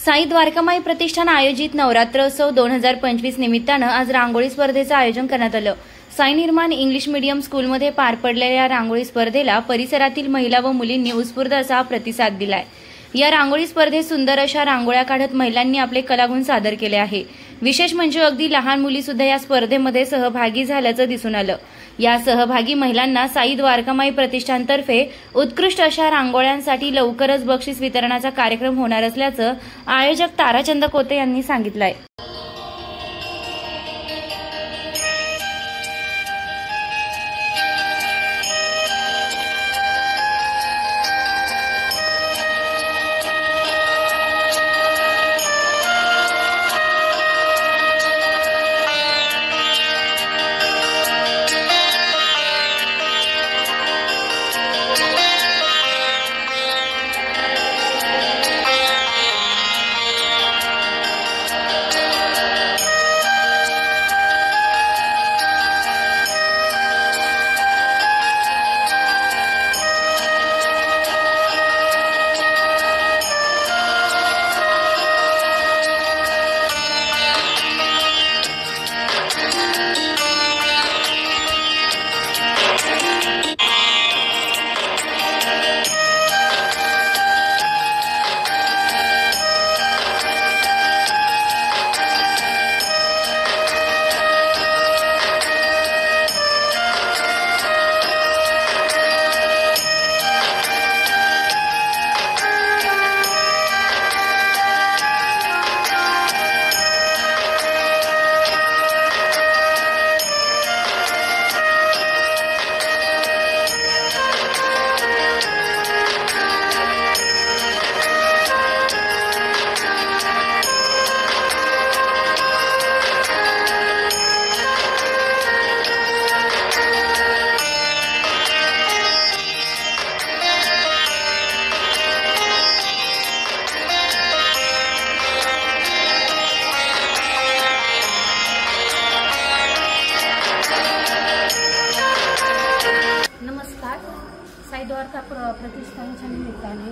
साई द्वारकामाई प्रतिष्ठान आयोजित नवरात्रोत्सव 2025 निमित्तानं आज रांगोळी स्पर्धेचं आयोजन करण्यात आलं। साई निर्माण इंग्लिश मीडियम स्कूलमध्ये पार पडलेल्या रांगोळी स्पर्धेला परिसरातील महिला व मुलींनी उत्स्फूर्त असा प्रतिसाद दिलाय। या रांगोळी स्पर्धेत सुंदर अशा रांगोळ्या काढत महिलांनी आपले कलागुण सादर केले आहे। विशेष म्हणजे अगदी लहान मुली सुद्धा या स्पर्धेमध्ये सहभागी झाल्याचं दिसून आलं। या सहभागी महिलांना साई द्वारकामाई प्रतिष्ठानतर्फे उत्कृष्ट अशा रांगोळ्यांसाठी लवकरच बक्षीस वितरणाचा कार्यक्रम होणार असल्याचं आयोजक ताराचंद कोते यांनी सांगितलंय। साई द्वारका प्रतिष्ठानच्या निमित्ताने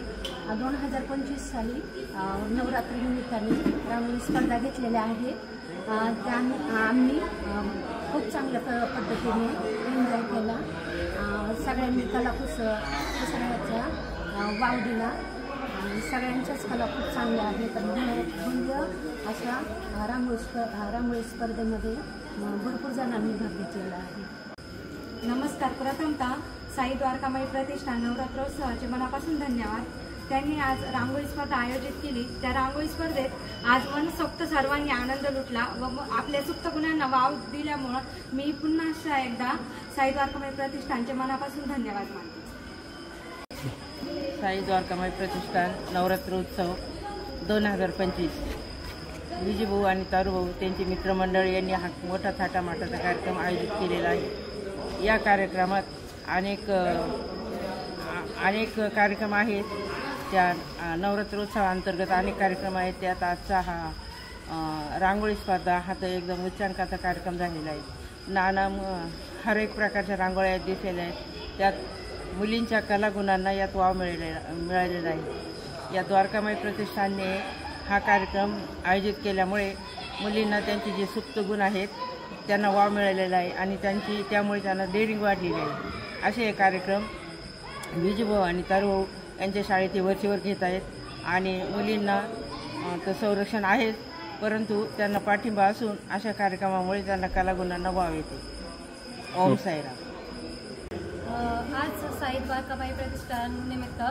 2025 साली नवरात्री निमित्ताने रांगोळी स्पर्धा घेतलेल्या आहे। त्या आम्ही खूप चांगल्या पद्धतीने एन्जॉय केला। सगळ्यांनी कलाकुसरीचा वाव दिला। सगळ्यांच्याच कला खूप चांगल्या आहेत। भव्य अशा रांगोळी स्पर्धेमध्ये भरपूर जणांनी भाग घेतलेला आहे। नमस्कार। प्रथमतः साई द्वारकामाई प्रतिष्ठान नवरात्रोत्सवाचे मनापासून धन्यवाद। त्यांनी आज रांगोळी स्पर्धा आयोजित केली। त्या रांगोळी स्पर्धेत आज मनसोक्त सर्वांनी आनंद लुटला व आपल्या सुप्त गुणांना वाव दिल्यामुळे मी पुन्हा एकदा साई द्वारकामाई प्रतिष्ठानचे मनापासून धन्यवाद मानते। साई द्वारकामाई प्रतिष्ठान नवरात्रोत्सव 2025 विजयभाऊ आणि तारुभाऊ त्यांचे मित्रमंडळ यांनी हा मोठा थाटामाटाचा कार्यक्रम आयोजित केलेला आहे। या कार्यक्रमात अनेक कार्यक्रम आहेत। त्या नवरात्रोत्सवाअंतर्गत अनेक कार्यक्रम आहेत। त्यात आजचा हा रांगोळी स्पर्धा हा तर एकदम उच्चांकाचा कार्यक्रम झालेला आहे। हर एक प्रकारच्या रांगोळ्या दिसलेल्या आहेत। त्यात मुलींच्या कलागुणांना यात वाव मिळालेला आहे। या द्वारकामाई प्रतिष्ठानने हा कार्यक्रम आयोजित केल्यामुळे मुलींना त्यांचे जे सुप्त गुण आहेत त्यांना वाव मिळालेला आहे आणि त्यामुळे त्यांना डेअरिंग वाढलेली आहे। असे हे कार्यक्रम विजयभाऊ आणि तारुभाऊ यांच्या शाळेत वरचीवर घेत आहेत आणि मुलींना तर संरक्षण आहेच, परंतु त्यांना पाठिंबा असून अशा कार्यक्रमामुळे त्यांना कलागुणांना वाव येते। ओम साईराम। आज साई द्वारकामाई प्रतिष्ठान निमित्त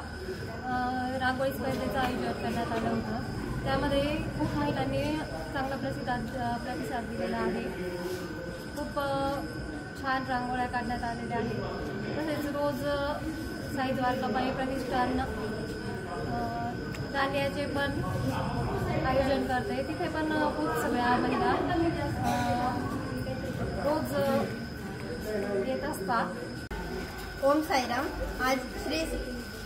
रांगोळी स्पर्धेचं आयोजन करण्यात आलं होतं। त्यामध्ये खूप महिलांनी चांगला प्रतिसाद दिलेला आहे। खूप छान रांगोळ्या काढण्यात आलेल्या आहेत। तसेच रोज साई द्वारकामाई प्रतिष्ठान दांडियाचे पण आयोजन करते। तिथे पण खूप सगळ्या महिला रोज येत असतात। ओम साईराम। आज श्री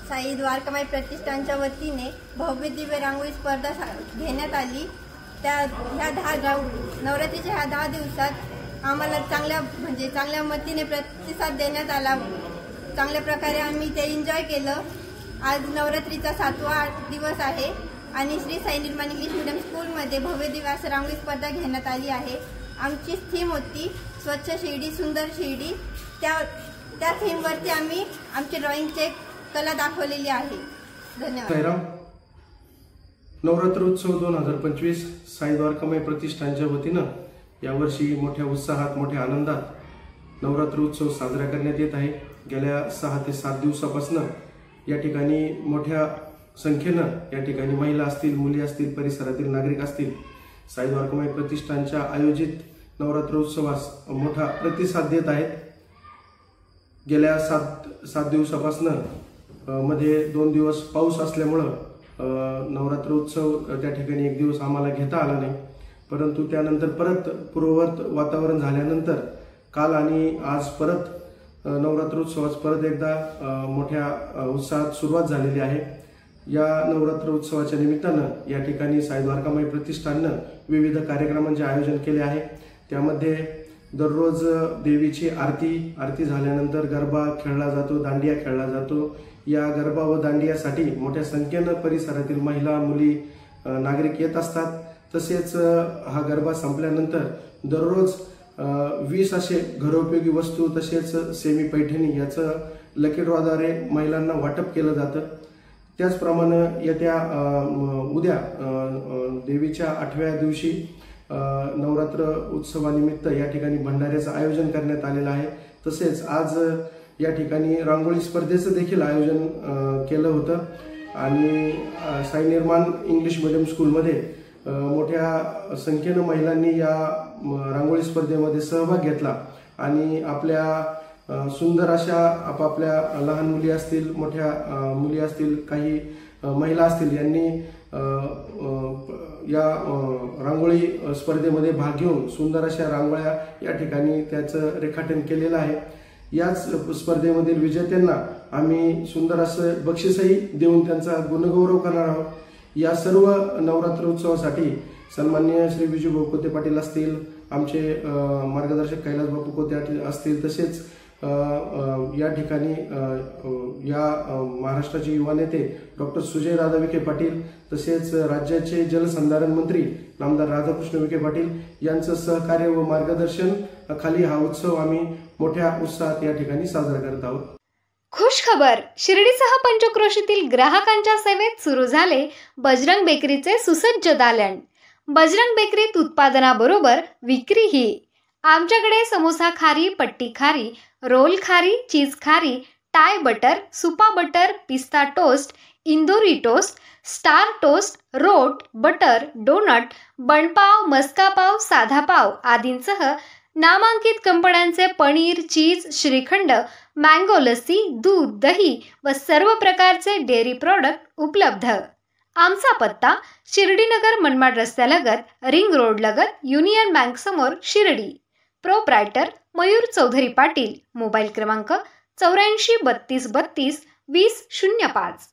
साई द्वारकामाई प्रतिष्ठानच्या वतीने भव्य दिव्य रांगोळी स्पर्धा घेण्यात आली। नवरात्रीच्या ह्या 10 दिवसात आम्हाला चांगल्या मतीने प्रतिसाद देण्यात आला। चांगल्या प्रकारे आम्ही ते एन्जॉय केलं। आज नवरात्रीचा 7वा दिवस आहे आणि श्री साई निर्माण इंग्लिश मीडियम स्कूलमध्ये भव्य दिव्य असं रांगोळी स्पर्धा घेण्यात आली आहे. आमची थीम होती स्वच्छ शिर्डी सुंदर शिर्डी. त्या थीमवरती आम्ही आमची ड्रॉइंगची कला दाखवलेली आहे. धन्यवाद. नवरात्रोत्सव 2025 साई द्वारकामाई प्रतिष्ठानच्या वतीनं यावर्षी मोठ्या उत्साहात मोठ्या आनंदात नवरात्रोत्सव साजरा करण्यात येत आहे. गेल्या 6 ते 7 दिवसापासून या ठिकाणी मोठ्या संख्येनं या ठिकाणी महिला असतील, मुली असतील, परिसरातील नागरिक असतील, साई द्वारकामाई प्रतिष्ठानच्या आयोजित नवरात्रोत्सवास मोठा प्रतिसाद देत आहेत. गेल्या 7 दिवसापासून मध्ये 2 दिवस पाऊस असल्यामुळं नवरात्रोत्सव त्या ठिकाणी 1 दिवस आम्हाला घेता आला नाही. परंतु त्यानंतर परत पूर्ववत वातावरण झाल्यानंतर काल आणि आज परत नवरात्रोत्सवास परत एकदा मोठ्या उत्साहात सुरुवात झालेली आहे. या नवरात्रोत्सवाच्या निमित्तानं या ठिकाणी साई द्वारकामाई प्रतिष्ठाननं विविध कार्यक्रमांचे आयोजन केले आहे. त्यामध्ये दररोज देवीची आरती झाल्यानंतर गरबा खेळला जातो, दांडिया खेळला जातो. या गरबा व दांडियासाठी मोठ्या संख्येनं परिसरातील महिला, मुली, नागरिक येत असतात. तसेच हा गरबा संपल्यानंतर दररोज 20 असे घरोपयोगी वस्तू तसेच सेमी पैठणी याचं लकी ड्रॉद्वारे महिलांना वाटप केलं जातं. त्याचप्रमाणे येत्या उद्या देवीच्या 8व्या दिवशी नवरात्र उत्सवानिमित्त या ठिकाणी भंडाऱ्याचं आयोजन करण्यात आलेलं आहे. तसेच आज या ठिकाणी रांगोळी स्पर्धेचं देखील आयोजन केलं होतं आणि साई निर्माण इंग्लिश मीडियम स्कूलमध्ये मोठ्या संख्येनं महिलांनी या रांगोळी स्पर्धेमध्ये सहभाग घेतला आणि आपल्या सुंदर अशा आपापल्या लहान मुली असतील, मोठ्या मुली असतील, काही महिला असतील यांनी या रांगोळी स्पर्धेमध्ये भाग घेऊन सुंदर अशा रांगोळ्या या ठिकाणी त्याचं रेखाटन केलेलं आहे. याच स्पर्धेमधील विजेत्यांना आम्ही सुंदर असं बक्षीसही देऊन त्यांचा गुणगौरव करणार आहोत. या सर्व नवरात्रोत्सवासाठी सन्माननीय श्री विजू भाऊ कोते पाटील असतील, आमचे मार्गदर्शक कैलास बापू कोते असतील, तसेच या ठिकाणी या महाराष्ट्राचे युवा नेते डॉक्टर सुजय दादा विखे पाटील, तसेच राज्याचे जलसंधारण मंत्री नामदार राधाकृष्ण विखे पाटील यांचं सहकार्य व मार्गदर्शन खाली हा उत्सव आम्ही मोठ्या उत्साहात या ठिकाणी साजरा करत आहोत. खुश खबर, शिर्डीसह पंचक्रोशीतील ग्राहकांच्या सेवेत सुरू झाले बजरंग बेकरीचे सुसज्ज दालन. बजरंग बेकरीत उत्पादनाबरोबर विक्रीही. आमच्याकडे समोसा खारी, पट्टी खारी, रोल खारी, चीज खारी, टाय बटर, सुपा बटर, पिस्ता टोस्ट, इंदोरी टोस्ट, स्टार टोस्ट, रोट, बटर, डोनट, बनपाव, मस्का पाव, साधा पाव आदींसह नामांकित कंपन्यांचे पनीर, चीज, श्रीखंड, मँगो लस्सी, दूध, दही व सर्व प्रकारचे डेअरी प्रॉडक्ट उपलब्ध. आमचा पत्ता शिर्डीनगर मनमाड रस्त्यालगत, रिंग रोड लगत, युनियन बँक समोर, शिर्डी. प्रोप्रायटर मयूर चौधरी पाटील. मोबाईल क्रमांक 84 32 32 20 05.